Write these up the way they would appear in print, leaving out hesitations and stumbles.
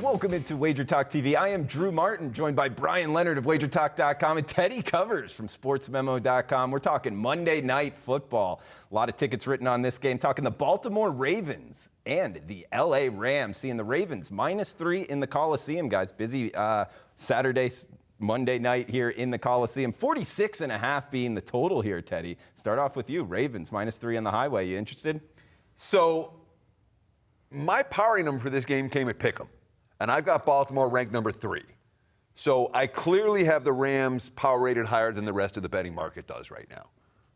Welcome into Wager Talk TV. I am Drew Martin, joined by Brian Leonard of WagerTalk.com and Teddy Covers from SportsMemo.com. We're talking Monday Night Football. A lot of tickets written on this game. Talking the Baltimore Ravens and the LA Rams. Seeing the Ravens -3 in the Coliseum, guys. Busy Saturday, Monday night here in the Coliseum. 46.5 being the total here, Teddy. Start off with you. Ravens -3 on the highway. You interested? So my powering number for this game came at Pick'em, and I've got Baltimore ranked number 3. So I clearly have the Rams power rated higher than the rest of the betting market does right now.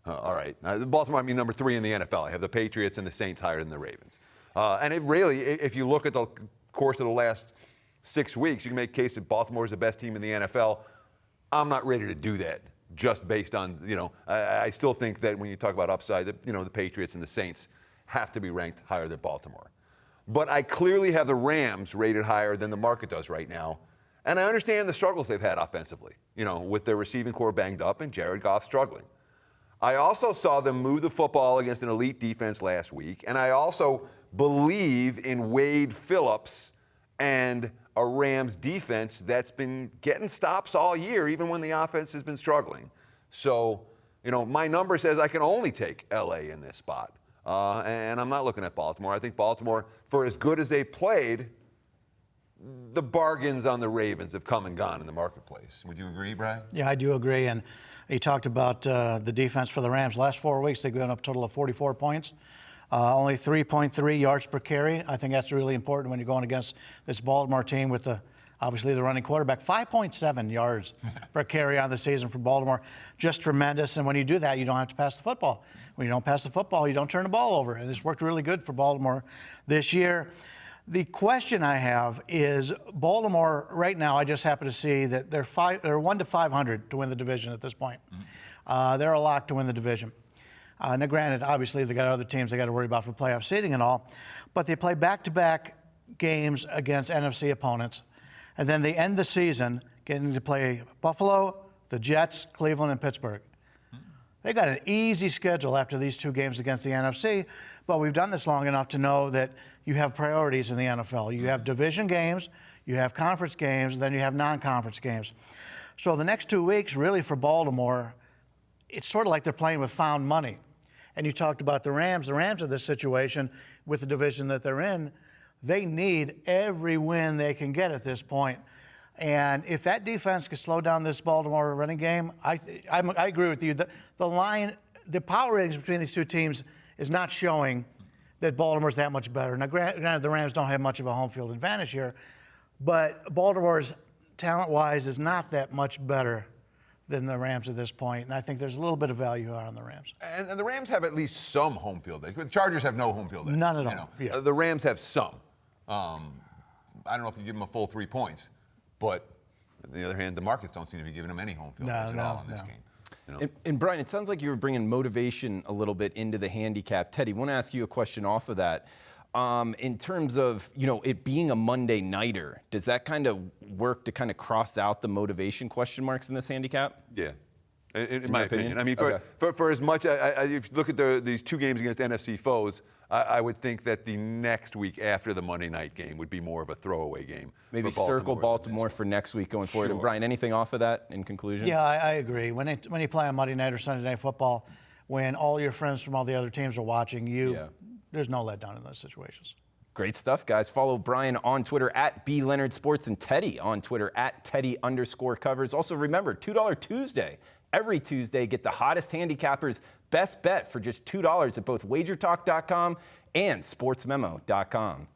All right. Baltimore, I mean, number 3 in the NFL. I have the Patriots and the Saints higher than the Ravens. And it really, if you look at the course of the last 6 weeks, you can make a case that Baltimore is the best team in the NFL. I'm not ready to do that just based on, I still think that when you talk about upside, the Patriots and the Saints have to be ranked higher than Baltimore. But I clearly have the Rams rated higher than the market does right now. And I understand the struggles they've had offensively, with their receiving core banged up and Jared Goff struggling. I also saw them move the football against an elite defense last week. And I also believe in Wade Phillips and a Rams defense that's been getting stops all year, even when the offense has been struggling. So, my number says I can only take LA in this spot. And I'm not looking at Baltimore. I think Baltimore, for as good as they played, the bargains on the Ravens have come and gone in the marketplace. Would you agree, Brian? Yeah, I do agree. And you talked about the defense for the Rams. Last 4 weeks, they've given up a total of 44 points. Only 3.3 yards per carry. I think that's really important when you're going against this Baltimore team with obviously the running quarterback. 5.7 yards per carry on the season for Baltimore. Just tremendous. And when you do that, you don't have to pass the football. When you don't pass the football, you don't turn the ball over. And this worked really good for Baltimore this year. The question I have is Baltimore right now, I just happen to see that they're 1 to 500 to win the division at this point. They're a lock to win the division. Now, granted, obviously, they got other teams they got to worry about for playoff seeding and all, but they play back-to-back games against NFC opponents, and then they end the season getting to play Buffalo, the Jets, Cleveland, and Pittsburgh. They got an easy schedule after these 2 games against the NFC, but we've done this long enough to know that you have priorities in the NFL. You have division games, you have conference games, and then you have non-conference games. So the next 2 weeks, really, for Baltimore, it's sort of like they're playing with found money. And you talked about the Rams. The Rams in this situation with the division that they're in, they need every win they can get at this point. And if that defense can slow down this Baltimore running game, I agree with you. The line, the power ratings between these 2 teams is not showing that Baltimore's that much better. Now, granted, the Rams don't have much of a home field advantage here, but Baltimore's talent-wise is not that much better than the Rams at this point, and I think there's a little bit of value on the Rams. And the Rams have at least some home field. The Chargers have no home field. None at all. Yeah. The Rams have some. I don't know if you give them a full 3 points, but on the other hand, the markets don't seem to be giving them any home field at all in this game. And Brian, it sounds like you were bringing motivation a little bit into the handicap. Teddy, I want to ask you a question off of that. In terms of, it being a Monday nighter, does that kind of work to kind of cross out the motivation question marks in this handicap? Yeah, in my opinion. I mean, for as much, if you look at these 2 games against NFC foes, I would think that the next week after the Monday night game would be more of a throwaway game. Maybe circle Baltimore for next week going forward. Sure. And Brian, anything off of that in conclusion? Yeah, I agree. When you play on Monday night or Sunday night football, when all your friends from all the other teams are watching you, there's no letdown in those situations. Great stuff, guys. Follow Brian on Twitter at @BLeonardSports and Teddy on Twitter at @Teddy_covers. Also, remember, $2 Tuesday. Every Tuesday, get the hottest handicappers' best bet for just $2 at both WagerTalk.com and SportsMemo.com.